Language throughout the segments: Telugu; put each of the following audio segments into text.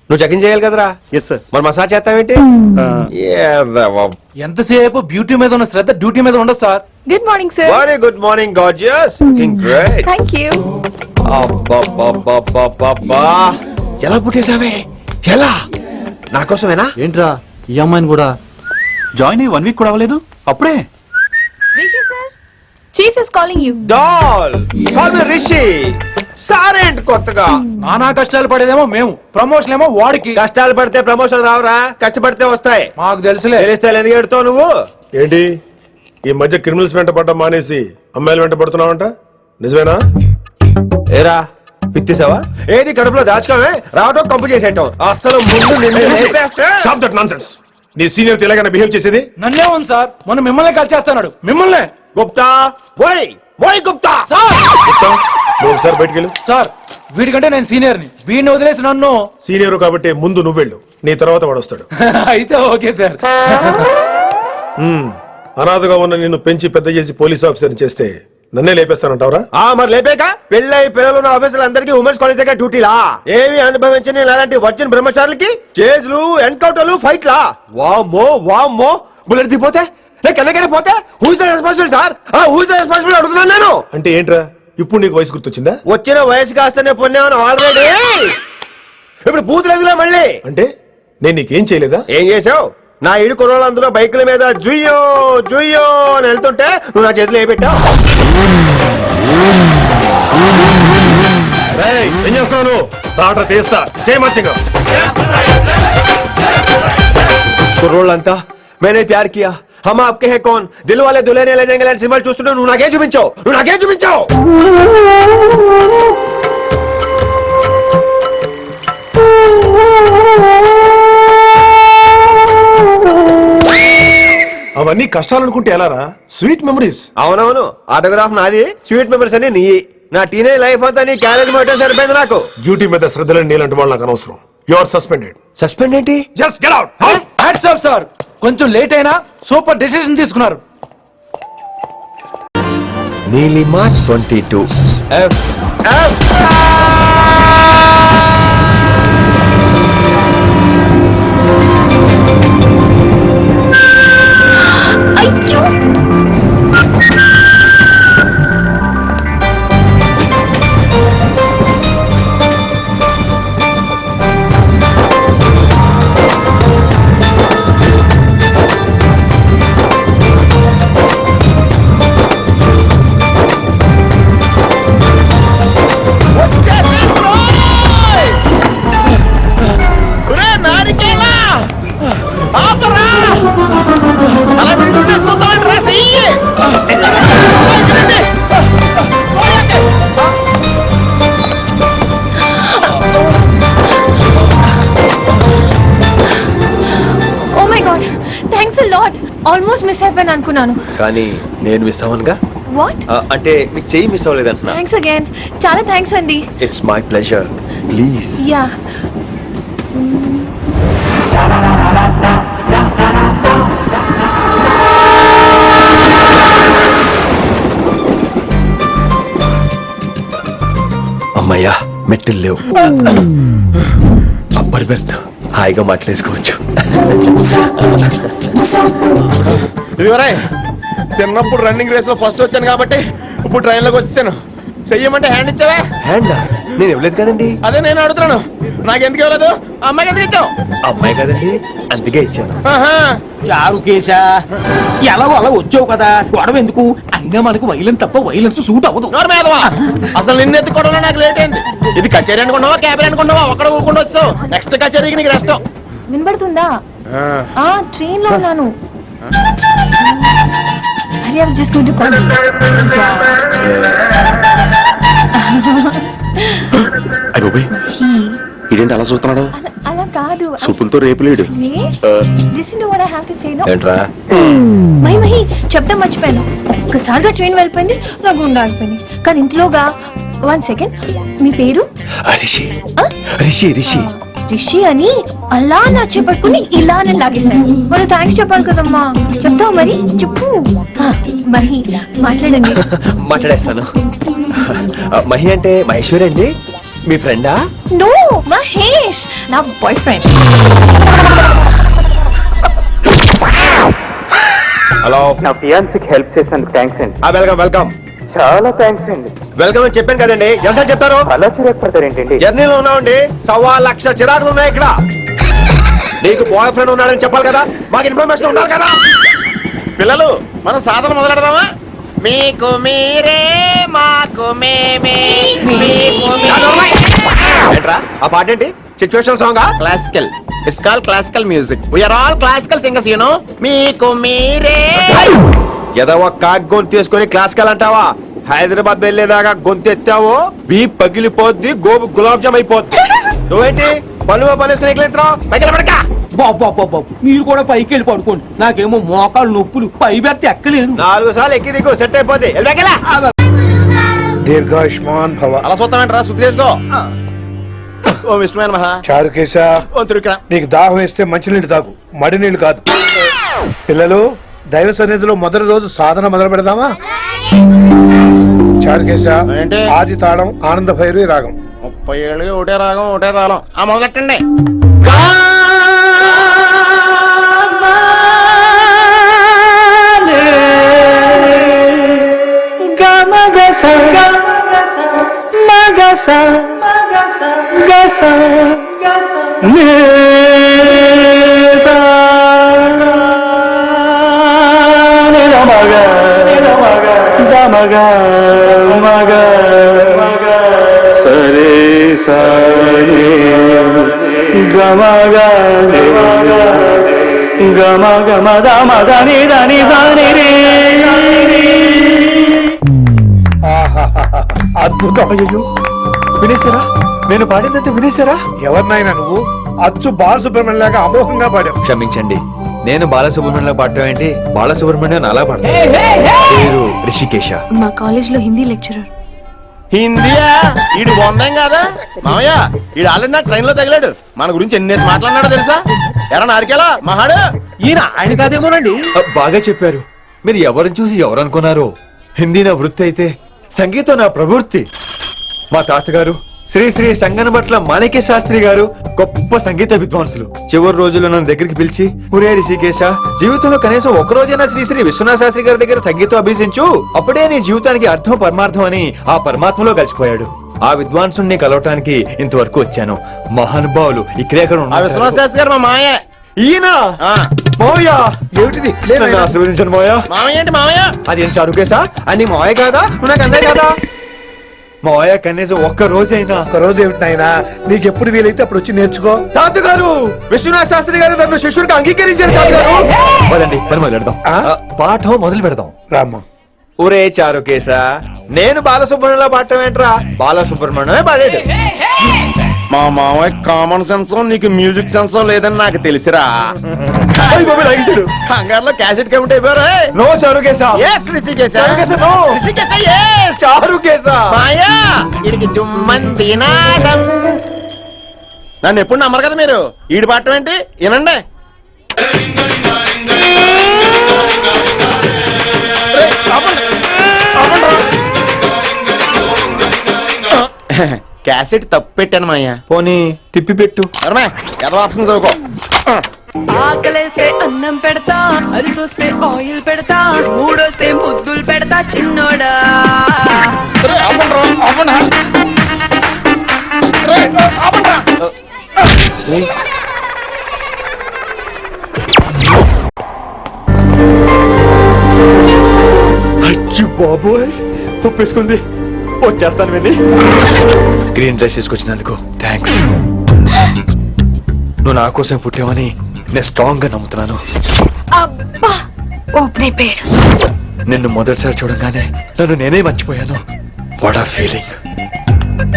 నువ్వు చెకింగ్ చేయాలి కదరా? Yes sir. మరి మసాజ్ చేస్తావేంటి? ఎంతసేపు బ్యూటీ మీద ఉన్న శ్రద్ధ డ్యూటీ మీద ఉండదు sir. Good morning sir. Very good morning gorgeous, looking great. Thank you. అబ్బబ్బబ్బబ్బబ్బా, ఎలా పుట్టేసావే? ఎలా? నా కోసమేనా? ఏంట్రా ఈ అమ్మాయిని కూడా జాయిన్ అయ్యి 1 వీక్ కూడా అవ్వలేదు అప్పుడే. Rishi sir, chief is calling you. Doll call me Rishi. సారేంటి కొత్తగా? నానా కష్టాలు పడేదేమో మేము, ప్రమోషన్ ఏమో వాడికి. కష్టాలు పడితే ప్రమోషన్ రావురా, కష్టపడితే వస్తాయి. మాకు తెలుసులే. తెలిస్తే ఎందుకు ఎడుతావు నువ్వు? ఏంటి ఈ మధ్య క్రిమినల్స్ వెంట పడ్డం మానేసి అమ్మాయిలు వెంట పడుతున్నావంట, నిజమేనా? ఏరా పిత్తిసావా? ఏది కడుపులో దాచుకోవే, రావటం కంపు చేసేయటం. అసలు ముందు నిన్ను లేపేస్తే. Stop that nonsense. నీ సీనియర్ తెలంగాణ బిహేవ్ చేసేది నన్నే ఉంది సార్, మొన్న మిమ్మల్ని కాల్ చేస్తున్నాడు. మిమ్మల్ని గుప్తా ఓయ్ ఓయ్ గుప్తా సార్. నువ్వు ఒకసారి బయటికి వెళ్ళు. సార్ వీడికంటే నేను సీనియర్ని, వీడిని వదిలేసి నన్ను. సీనియర్ కాబట్టి ముందు నువ్వు వెళ్ళు, నీ తర్వాత వాడు వస్తాడు. అయితే ఓకే సార్. అనాథగా ఉన్న నిన్ను పెంచి పెద్ద చేసి పోలీస్ ఆఫీసర్ చేస్తే నన్నే లేపేస్తానంటావరా? మరి లేపేక పెళ్ళై పిల్లలు ఉన్న ఆఫీసులు అందరికీ ఉమెన్స్ కాలేజ్ దగ్గర డ్యూటీలా? ఏమి అనుభవించని అలాంటి వర్జిన్ బ్రహ్మచారులకి చేజ్లు, ఎన్కౌంటర్లు, ఫైట్లా? వామ్మో వామ్మో, బుల్లెట్ దిగిపోతే కన్నకరి పోతే who is the responsible sir? Who is the responsible అడుగుతున్నాను నేను. అంటే ఏంట్రా ఇప్పుడు నీకు వయసు గుర్తొచ్చిందా? వచ్చిన వయసు కాస్తనే పొన్నాను ఆల్రెడీ. ఇప్పుడు బూత్ లేదులే మళ్ళీ. అంటే నేను నీకేం చేయలేదా? ఏం చేసావు? నా ఇడు కుర్రోళ్ళందరూ బైకుల మీద జుయ్యో జుయ్యో అని వెళ్తుంటే నువ్వు నా చేతిలో ఏ పెట్టావు? ఏం చేస్తున్నాను? తాట తీస్తా చేయమచ్చగా. కుర్రోళ్ళంతా मैंने प्यार किया, हम आपके हैं कौन, दिल वाले दुल्हने ले जाएंगे लाంటి సినిమాలు చూస్తుంటే నువ్వు నాకే చూపించావు, నువ్వు నాకే చూపించావు. అవన్నీ కష్టాలు అనుకుంటే ఎలారా? Sweet memories. అవునవును, ఆటోగ్రాఫ్ నాది, స్వీట్ మెమరీస్ అని నీ. నా టీనేజ్ లైఫ్ అంతా నీ క్యారేజ్ మోటే సరిపోయింది నాకు. డ్యూటీ మీద శ్రద్ధలేని నీలాంటి వాళ్ళు నాకు అనవసరం. You are suspended. సస్పెండ్ ఏంటి? Just get out. Hats off sir, కొంచెం లేట్ అయినా సూపర్ డెసిషన్ తీసుకున్నారు. Neelima 22 F F. Almost miss అయిపోయాను అనుకున్నాను, కానీ నేను మిస్ అవ్వనుగా. వాట్? అంటే మీకు చెయ్యి మిస్ అవ్వలేదంటున్నా. థ్యాంక్స్ అగైన్, చాలా థ్యాంక్స్ అండి. It's my pleasure, please. Yeah. అమ్మయ్యా, మెట్టులు లేవు. అప్పర్ బెర్త్, హాయిగా మాట్లాడేసుకోవచ్చు. ఇదివరే చిన్నప్పుడు రన్నింగ్ రేస్ లో ఫస్ట్ వచ్చాను కాబట్టి ఇప్పుడు ట్రైన్ లోకి వచ్చాను. చెయ్యమంటే హ్యాండ్ ఇచ్చావే? హ్యాండ్ నేను ఇవ్వలేదు కదండి. అదే నేను అడుగుతున్నాను, నాకెందుకు ఇవ్వలేదు? అమ్మాయికి ఎందుకు ఇచ్చావు? అమ్మాయి కదండి, అందుకే ఇచ్చాను. చారు కేశా, ఎలాగో అలా వచ్చావు కదా, గొడవ ఎందుకు? అయినా మనకు వైలెన్స్ తప్ప వైలెన్స్ సూట్ అవ్వదు. అసలు నిన్ను ఎత్తుకోవడంలో నాకు లేట్ అయింది. ఇది కచేరీ అనుకున్నావా, క్యాబరీ అనుకున్నావా? ఒక్కడ ఊరుకుండా వచ్చావు. నెక్స్ట్ కచేరీకి నీకు రెస్ట్. వినబడుతుందా? ట్రైన్ లో ఉన్నాను. I was just going to call you. ఇదేంటి అలా చూస్తున్నాడు? అలా కాదు, సూపులతో రేపులేడు. Listen to what I have to say. No. ఏంట్రా? మహి చెప్తా మర్చిపోయాను. ఒక్కసారిగా ట్రైన్ వెళ్ళిపోయింది, నా గుండె ఆగిపోయింది. కానీ ఇంట్లోగా 1 second, మీ పేరు? రిషి. రిషి రిషి రిషి అని అలా నా చేపట్టుకుని ఇలా అని లాగేశాను. మరి థ్యాంక్స్ చెప్పాలి కదమ్మా. చెప్తావు మరి? చెప్పు. మహి మాట్లాడండి. మాట్లాడేస్తాను. మహి అంటే మహేశ్వరి అండి మీ ఫ్రెండా? నో మహేష్ నా బాయ్ ఫ్రెండ్. హలో, నా ఫియాన్సీకి హెల్ప్ చేసినందుకు థ్యాంక్స్ అండి. వెల్కమ్ వెల్కమ్ చాలా థ్యాంక్స్ అండి. వెల్కమ్ అని చెప్పాను కదండి, ఎంత చెప్తారు? అలా చిరగపడతారేంటండి? జర్నీలో ఉన్నామండి, 1,00,000 చిరాకులు ఉన్నాయి ఇక్కడ. నీకు బాయ్ ఫ్రెండ్ ఉన్నాడని చెప్పాలి కదా, మాకు ఇన్ఫర్మేషన్ ఉండాలి కదా. పిల్లలు మనం సాధన మొదలెడదామా? మీకు మీరే మాకు మేమే మీకు ఏంట్రా ఆ పాట ఏంటి? Situation song? Classical. It's call classical music. We are all classical singers you know. మీకు మీరే. ఏదో ఒక కాక్ గొంతు తీసుకొని క్లాసికల్ అంటావా? హైదరాబాద్ వెళ్ళేదాకా గొంతు ఎత్తావో బీ పగిలిపోద్ది, గోబు గులాబ్ జామ్ అయిపోద్ది. నువ్వేంటి పనులు పనేసుకుని పడక. బాబు మీరు కూడా పైకి వెళ్ళి పడుకోండి, నాకేమో మోకాలు నొప్పులు, పై బెర్త ఎక్కలేను. 4 సార్లు ఎక్కి దిగు సెట్ అయిపోద్ది. దీర్ఘాయుష్మాన్ భవ. అలా చూస్తామంటారా? శుద్ధి చేసుకో. ఓ విష్ణుమైన మహా చారుకేశ, ఓ తిరుక్రా. నీకు దాహం వేస్తే మంచినీళ్ళు తాగు, మడి నీళ్ళు కాదు. పిల్లలు, దైవ సన్నిధిలో మొదటి రోజు సాధన మొదలు పెడదామా? చారుకేశ, ఏంటి? ఆది తాళం ఆనంద భైరవి రాగం. 30 ఏళ్ళకి ఒకటే రాగం ఒకటే తాళం. ఆ మొదలెట్టండి. అద్భుతం. అయ్యో, వినేశారా? నేను పాడిందంటే వినేశారా? ఎవరినైనా నువ్వు అచ్చు బాలసుబ్రహ్మణ్యం లాగా అమోఘంగా పాడావు. క్షమించండి, నేను బాలసుబ్రహ్మణ్యంలో పాడటం ఏంటి, బాలసుబ్రహ్మణ్యం అలా పాడతాను. పేరు రిషికేశ. మా కాలేజ్ లో హిందీ లెక్చరర్. హిందీయా? ఈడు బొందేం కాదా మామయ్య? ఈడు ఆల్రెడీ నా ట్రైన్ లో తగిలాడు. మన గురించి ఎన్నేసి మాట్లాడినాడో తెలుసా? ఎరా నారికేలా మహాడు. ఈయన ఆయన కాదేమోనండి. బాగా చెప్పారు. మీరు ఎవరిని చూసి ఎవరు అనుకున్నారు? హిందీ నా వృత్తి అయితే సంగీతం నా ప్రవృత్తి. మా తాతగారు శ్రీ శ్రీ సంగనమట్ల మాణిక్య శాస్త్రి గారు గొప్ప సంగీత విద్వాంసులు. చివరి రోజుల్లో నన్ను దగ్గరికి పిలిచి, ఒరే రిషికేశ, జీవితంలో కనీసం ఒక రోజైనా శ్రీ శ్రీ విశ్వనాథ శాస్త్రి గారి దగ్గర సంగీతం అభ్యసించు, అప్పుడే నీ జీవితానికి అర్థం పరమార్థం అని ఆ పరమాత్మలో కలిసిపోయాడు. ఆ విద్వాంసుని కలవటానికి ఇంతవరకు వచ్చాను. మహానుభావులు ఇక్కడే అక్కడ ఆ విశ్వనాథ శాస్త్రి గారు మా మాయ. ఈయన ఆ. మోయ ఏమిటిది? నన్ను ఆశీర్వదించండి మోయ. మామయ్య ఏంటి మామయ్య? అదేం చారుకేశా? అని మోయ కాదా? నువ్వు నాకు అందే కదా? మోయ కనీసం ఒక్క రోజైనా. ఒక రోజు ఏమిటి నాయనా, నీకు ఎప్పుడు వీలైతే అప్పుడు వచ్చి నేర్చుకో. తాతగారు విశ్వనాథ శాస్త్రి గారు నన్ను శిష్యుడికి అంగీకరించారు. తాతగారు పదండి, పని మొదలు పెడదాం. పాఠం మొదలు పెడదాం. రామ్మా. ఒరే చారుకేశ, నేను బాలసుబ్రహ్మణ్యంలో పాడటం ఏంట్రా? బాలసుబ్రహ్మణ్యమే పాడేది. మా మామయ్య కామన్ సెన్స్ నీకు మ్యూజిక్ సెన్స్ లేదని నాకు తెలిసిరా. కంగారులో క్యాసెట్ కమిట్ అయిపోయారా? No Charukesha. Yes, Rishikesha. Charukesha, no. Rishikesha, yes. Charukesha. మాయా వీడికి జుమ్మంది నాదం. నన్ను ఎప్పుడు నమ్మరు కదా మీరు. ఈడు పాడటం ఏంటి? వినండి. రేయ్, ఆపండి. ఆపండి రా. క్యాసెట్ తప్పు పెట్టాను మాయా. పోనీ తిప్పి పెట్టు. ఏదో ఆప్షన్ చదువుకో. ఆకలేస్తే అన్నం పెడతా, అరిచొస్తే ఆయిల్ పెడతా, మూడొస్తే ముద్దులు పెడతా చిన్నోడా. రేయ్, ఆపండి రా, ఆపండి. రేయ్, ఆపండి రా. అయ్యో బాబోయ్, ఒప్పేసుకుంది. వచ్చేస్తాను వెళ్ళి. గ్రీన్ డ్రెస్ తీసుకొచ్చినందుకు థ్యాంక్స్. నువ్వు నా కోసం పుట్టావని నేను స్ట్రాంగ్ గా నమ్ముతున్నాను. అబ్బా ఓపెన్ అయిపోయాడు. నిన్ను మొదటిసారి చూడగానే నన్ను నేనే మర్చిపోయాను. వాట్ ఆ ఫీలింగ్.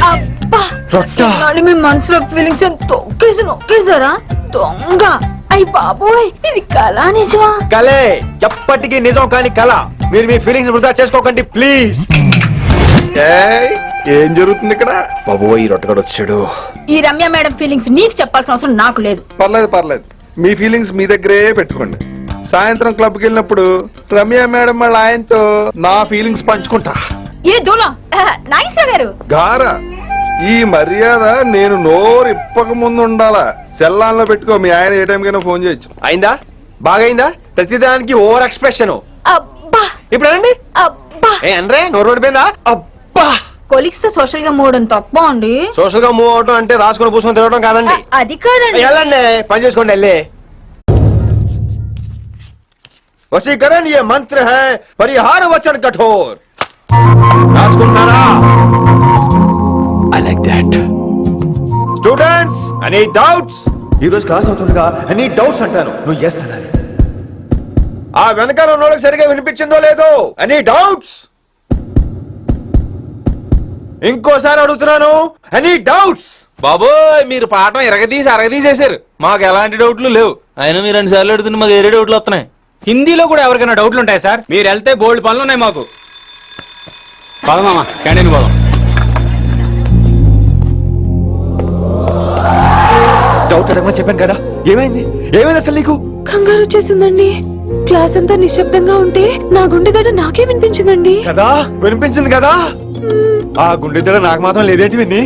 అబ్బా రొట్ట. నాడు మీ మనసులో ఫీలింగ్స్ తొక్కేసి నొక్కేసారా దొంగ. అయ్యి బాబోయ్, ఇది కళ నిజమా? కలే, ఎప్పటికీ నిజం కాని కళ. మీరు మీ ఫీలింగ్స్ వృధా చేసుకోకండి ప్లీజ్. ఏం జరుగుతుంది ఇక్కడ? బాబోయ్, ఈ రొట్టగడు వచ్చాడు. ఈ రమ్య మేడం ఫీలింగ్స్ నీకు చెప్పాల్సిన అవసరం నాకు లేదు. పర్లేదు, మీ ఫీలింగ్స్ మీ దగ్గరే పెట్టుకోండి. సాయంత్రం క్లబ్కి వెళ్ళినప్పుడు రమ్య మేడం వాళ్ళ ఆయనతో నా ఫీలింగ్స్ పంచుకుంటా. ఏ దూల నాగేశ్వర గారు. గార ఈ మర్యాద నేను నోరు ఇప్పక ముందు ఉండాలా. సెల్లాన్లో పెట్టుకో, మీ ఆయన ఏ టైం కైనా ఫోన్ చేయొచ్చు. అయిందా? బాగైందా? ప్రతిదానికి ఓవర్ ఎక్స్ప్రెషన్. అబ్బా ఇప్పుడు అనండి. అబ్బా. ఏ అనరే, నోరు పడిపోయిందా? అబ్బా. కొలిక్స్ తో సోషల్ గా మూవడం తప్ప అండి. సోషల్ గా మూవ్ అవడం అంటే రాసుకొని పూసుకొని తిరగడం కాదండి. అది కాదండి. వెళ్ళండి, పని చేసుకోండి. వెళ్ళే वशीकरण ये मंत्र है, परिहार वचन कठोर. రాసుకుంటారా? I like that. Students, any doubts? ఈ రోజు క్లాస్ అవుతుండగా ఎనీ డౌట్స్ అంటాను, నువ్వు ఎస్ అనాలి. ఆ వెనకాల ఉన్న వాళ్ళకి సరిగా వినిపించిందో లేదో. Any doubts? ఇంకోసారి అడుగుతున్నాను, ఎనీ డౌట్స్? బాబోయ్, మీరు పాఠం ఎరగదీసి అరగదీసేశారు. మాకు ఎలాంటి డౌట్లు లేవు. అయినా మీరు 2 సార్లు అడుగుతుంటే మాకు ఏరే డౌట్లు వస్తున్నాయి. హిందీలో కూడా ఎవరికైనా డౌట్లు ఉంటాయి సార్? మీరు వెళ్తే బోల్డ్ పనులు ఉన్నాయి మాకు. పదమా క్యాంటీన్ పోదాం. డౌట్ అడగమని చెప్పాను కదా, ఏమైంది? ఏమైంది అసలు నీకు? కంగారు వచ్చేసిందండి. క్లాస్ అంతా నిశ్శబ్దంగా ఉంటే నా గుండె దడ నాకే వినిపించిందండి. కదా, వినిపించింది కదా. ఆ గుండె దడ నాకు మాత్రం లేదేంటి విన్ని?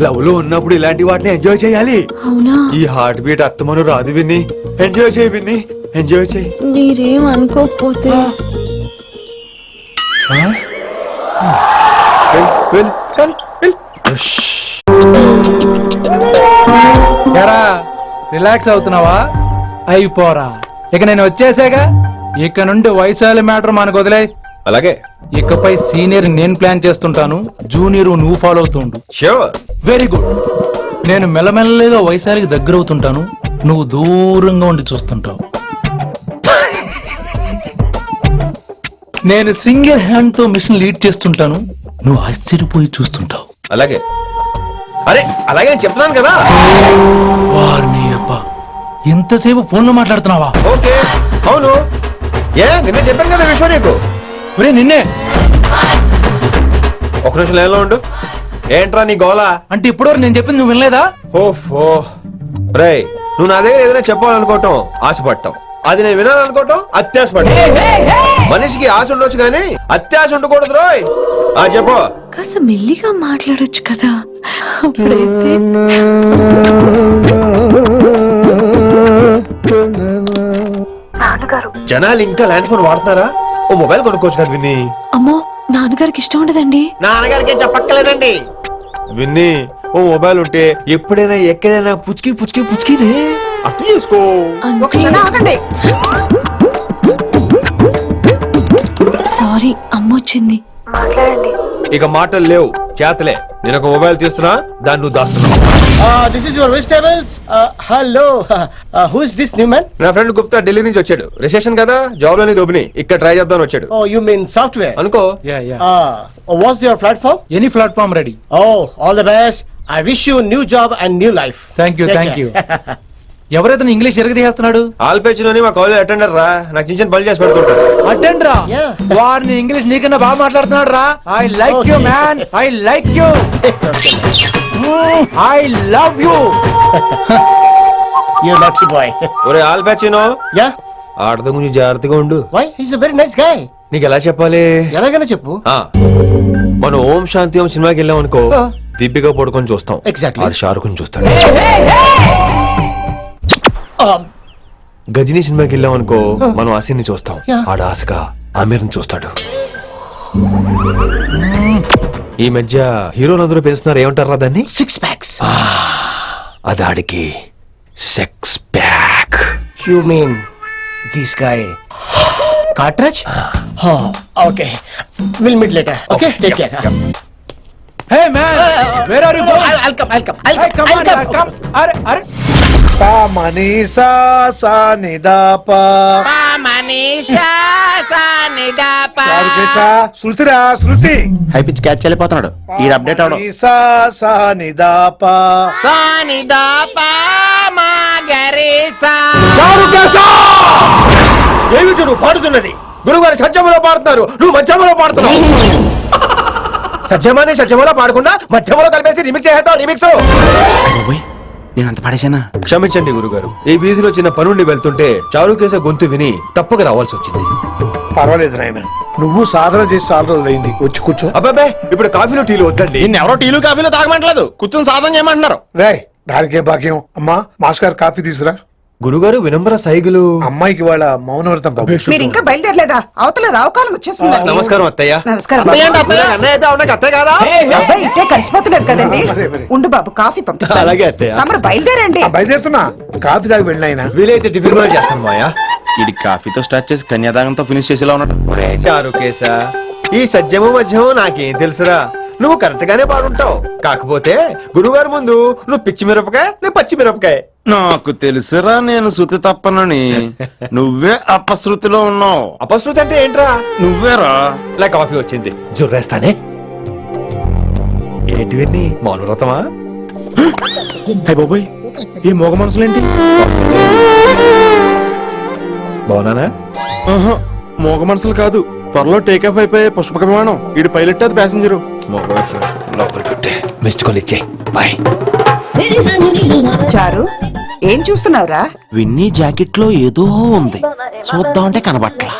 లవ్ లో ఉన్నప్పుడు ఇలాంటి వాటిని ఎంజాయ్ చేయాలి. అవునా? ఈ హార్ట్ బీట్ అత్తమను రాదు విన్ని. ఎంజాయ్ చేయి విన్ని, ఎంజాయ్ చేయి. మీరేం అనుకోకపోతే ఎరా, రిలాక్స్ అవుతున్నావా? అయిపోరా, ఇక నేను వచ్చేసాగా. ఇక నుండి వయసాల మ్యాటర్ మనకు వదిలే. అలాగే. ఇకపై సీనియర్ నేను ప్లాన్ చేస్తుంటాను, జూనియర్ నువ్వు ఫాలో అవుతుండు. ష్యూర్. Very good. నేను మెల్లమెల్లగా వయసాలికి దగ్గర అవుతుంటాను, నువ్వు దూరంగా ఉండి చూస్తుంటావు. నేను సింగిల్ హ్యాండ్ తో మిషన్ లీడ్ చేస్తుంటాను, నువ్వు ఆశ్చర్యపోయి చూస్తుంటావు. అలాగే. అరే అలాగే అని చెప్తున్నాను కదా. వారిని అబ్బా, ఎంతసేపు ఫోన్ లో మాట్లాడుతున్నావా? ఓకే, అవును. ఏ నిన్నే చెప్పాను కదా విషయం నీకు. ఒరే నిన్నే. ఒక నిమిషం లైన్లో ఉండు. ఏంట్రా నీ గోలా? అంటే ఇప్పటివరకు నేను చెప్పింది నువ్వు వినలేదా? ఓఫో రేయ్, నువ్వు నా దగ్గర ఏదైనా చెప్పాలనుకోవటం ఆశపడటం, అది నేను వినాలనుకోవటం అత్యాశపడటం. మనిషికి ఆశ ఉండొచ్చు కానీ అత్యాశ ఉండకూడదు రోయ్. ఆ చెప్పు. కాస్త మెల్లిగా మాట్లాడొచ్చు కదా. అప్పుడైతే జనాలు ఇంకా ల్యాండ్ ఫోన్ వాడుతున్నారా? ఓ మొబైల్ కొనుక్కోవచ్చు కదా విన్ని. అమ్మో, నాన్నగారికి ఇష్టం ఉండదండి. నాన్నగారికి చెప్పక్కర్లేదండి విన్ని. ఓ మొబైల్ ఉంటే ఎప్పుడైనా ఎక్కడైనా పుచ్చుకి పుచ్చుకి పుచ్చుకినే అర్థం చేసుకో. సారీ, అమ్మొచ్చింది. ఇక మాటలు లేవు, చేతలే. నేను ఒక మొబైల్ తీస్తున్నా, దాన్ని నువ్వు దాస్తున్నావు. This is your vegetables. Hello, who is this new man? నా ఫ్రెండ్ గుప్తా ఢిల్లీ నుంచి వచ్చాడు. రిసెప్షన్ కదా, జాబ్ లోని దొబ్బిని ఇక్కడ ట్రై చేద్దాం వచ్చాడు. ఓ యు మీన్ సాఫ్ట్వేర్ అనుకో. What's your platform? Any platform ready. Oh all the best. I wish you new job and new life. Thank you, thank you. ఎవరైతే ఇంగ్లీష్ ఎరగదీస్తున్నాడు? ఆల్పేచినోని మా కాలేజ్ అటెండర్ రా, నాకు చిన్న చిన్న పనులు చేసి పెడుతుంటాడు. అటెండ్ రా. Yeah. వారిని ఇంగ్లీష్ నీకన్నా బాగా మాట్లాడుతున్నాడు రా. I like you man, I like you, I love you. You lucky boy. ఒరే ఆల్పేచినో, యా, ఆడతో కొంచెం జాగ్రత్తగా ఉండు. Why? He is a very nice guy. నీకు ఎలా చెప్పాలి? ఎలాగైనా చెప్పు. మనం ఓం శాంతి ఓం సినిమాకి వెళ్ళాం అనుకో, దీపిక పడుకొని చూస్తాం. Exactly. ఆడు షారుఖ్ చూస్తాడు. గజనీ సినిమాకి వెళ్ళాం అనుకో, మనం ఆసిని చూస్తాం. Yeah. ఆడు ఆశగా ఆమీర్ని చూస్తాడు. ఈ మధ్య హీరోలందరూ పెంచుతున్నారు, ఏమంటారా దాన్ని? 6 packs. అది ఆడికి sex pack. You mean this guy? Cartridge? Okay. We'll meet later. Okay? Take care. Hey man, where are you going? I'll come. Hey, come on, yaar, come. అరే అరే, పా మనీసా సా నిదాపా శృతిరా శృతి. హై పిచ్ క్యాచ్ వెళ్ళిపోతున్నాడు. ఈ అప్డేట్ అవడం. మనీసా సా నిదాపా. ఏమిటి నువ్వు పాడుతున్నది? గురుగారు సత్యములో పాడుతున్నారు, నువ్వు మధ్యమలో పాడుతున్నావు. సత్యమాని సత్యములో పాడకుండా మధ్యమలో కలిపేసి రిమిక్స్ చేస్తావు. రిమిక్స్ నేను అంత పడేసానా? క్షమించండి గురుగారు, ఈ వీధిలో చిన్న పనుండి వెళ్తుంటే చారుకేస గొంతు విని తప్పక రావాల్సి వచ్చింది. పర్వాలేదు నాయన, నువ్వు సాధన చేసి చాలా రోజులు అయింది. వచ్చి కూర్చో. అబ్బాబే ఇప్పుడు కాఫీలు టీలు వద్దండి. దీన్ని ఎవరో టీలు కాఫీలు తాగమంటలేదు, కూర్చొని సాధన చేయమంటున్నారు. రాయ్, దానికే భాగ్యం. అమ్మా మాస్ గారు కాఫీ తీసురా. గురుగారు వినమ్ర సైగులు. అమ్మాయికి వాళ్ళ మౌనవ్రతం బాబు. మీరు ఇంకా బయలుదేరలేదా? అవతల రావుకాలం వచ్చేస్తుంది. నమస్కారం అత్తయ్య. నమస్కారం. అత్తయ్య ఏంటి అత్తయ్య? అన్నయ్య అయితే అవునా అత్తయ్య కాదా? అబ్బాయి ఇట్టే కలిసిపోతున్నారు కదండి. ఉండు బాబు, కాఫీ పంపిస్తాను. అలాగే అత్తయ్య. తమరు బయలుదేరండి. బయలుదేరుతున్నా. కాఫీ తాగి వెళ్ళిన ఆయన. వీలైతే టిఫిన్ కూడా చేస్తాను మాయా. ఇది కాఫీతో స్టార్ట్ చేసి కన్యాదానంతో ఫినిష్ చేసేలా ఉన్నాడు. ఒరే చారు కేసా, ఈ సత్యము మధ్యము నాకేం తెలుసురా. నువ్వు కరెక్ట్ గానే పాడుంటావు. కాకపోతే గురుగారు ముందు నువ్వు పిచ్చి మిరపకాయ, నేను పచ్చి మిరపకాయ. నాకు తెలుసురా నేను శృతి తప్పనని. నువ్వే అపశృతిలో ఉన్నావు. అపశృతి అంటే ఏంట్రా? నువ్వేరా. నా కాఫీ వచ్చింది, జుర్రేస్తానే. ఏంటివన్నీ మౌనవ్రతమా? హై బాబోయ్, ఈ మోగ మనసులేంటి? బాగున్నానా? ఆహా, మోగ మనసులు కాదు. త్వరలో టేకాఫ్ అయిపోయే పుష్పక విమానం. ఈడు పైలట్, అది ప్యాసింజరు. మిస్డ్ కాల్ ఇచ్చే. బాయ్. చారు, ఏం చూస్తున్నావురా? విన్నీ జాకెట్ లో ఏదో ఉంది, చూద్దామంటే కనబట్లా.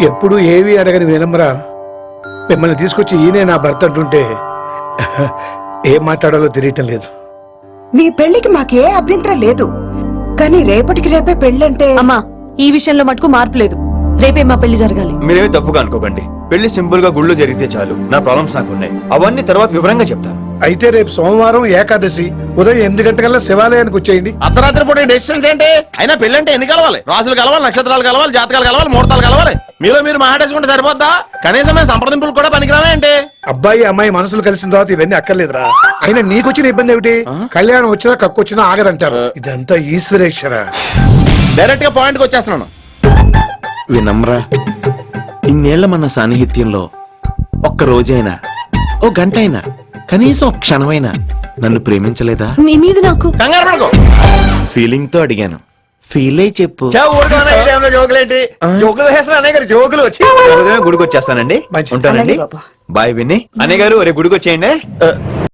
ఎప్పుడు ఏవి అడగని వినమ్రా మిమ్మల్ని తీసుకొచ్చి ఈయనే నా భర్త అంటుంటే ఏం మాట్లాడాలో తెలియటం లేదు. మీ పెళ్లికి మాకే అభ్యంతరం లేదు, కానీ రేపటికి రేపే పెళ్ళంటే. అమ్మా, ఈ విషయంలో మటుకు మార్పు లేదు. రేపే మా పెళ్లి జరగాలి. మీరేమీ తప్పుగా అనుకోకండి. పెళ్లి సింపుల్ గా గుళ్ళు జరిగితే చాలు. నా ప్రాబ్లమ్స్ నాకున్నాయి, అవన్నీ తర్వాత వివరంగా చెప్తాను. అయితే రేపు సోమవారం ఏకాదశి ఉదయం 8 గంటలకల్లా శివాలయానికి వచ్చేయండి. అర్ధరాత్రి పూట డెసిషన్స్ ఏంటి? అయినా పెళ్ళంటే ఎన్ని కలవాలి? రాజులు కలవాలి, నక్షత్రాలు కలవాలి, జాతకాలు కలవాలి, ముహూర్తాలు కలవాలి. మీలో మీరు మాట్లాడేసుకుంటే సరిపోద్దా? కనీసమే సంప్రదింపులు కూడా పనికిరావే ఏంటి? అబ్బాయి అమ్మాయి మనసులు కలిసిన తర్వాత ఇవన్నీ అక్కర్లేదురా. అయినా నీకొచ్చిన ఇబ్బంది ఏమిటి? కళ్యాణం వచ్చినా కక్కొచ్చినా ఆగదంటారు. ఇదంతా ఈశ్వరేశ్వర. డైరెక్ట్ గా పాయింట్ కి వచ్చేస్తున్నాను. వినమ్రా, ఇన్నేళ్ల మన సాన్నిహిత్యంలో ఒక్క రోజైనా, ఓ గంట అయినా, కనీసం ఒక క్షణమైనా నన్ను ప్రేమించలేదా? మీ మీద నాకు కంగారు పడుకో. ఫీలింగ్ తో అడిగాను, ఫీల్ అయి చెప్పు. జోకులేంటి? జోకులు వేసిన అన్నయ్య గారు జోకులు వచ్చి ఉదయం గుడికి వచ్చేస్తానండి. మంచిది. ఉంటానండి. అలాగే బాబు. బాయ్ విన్ని. అన్నయ్య గారు రేపు గుడికి వచ్చేయండి.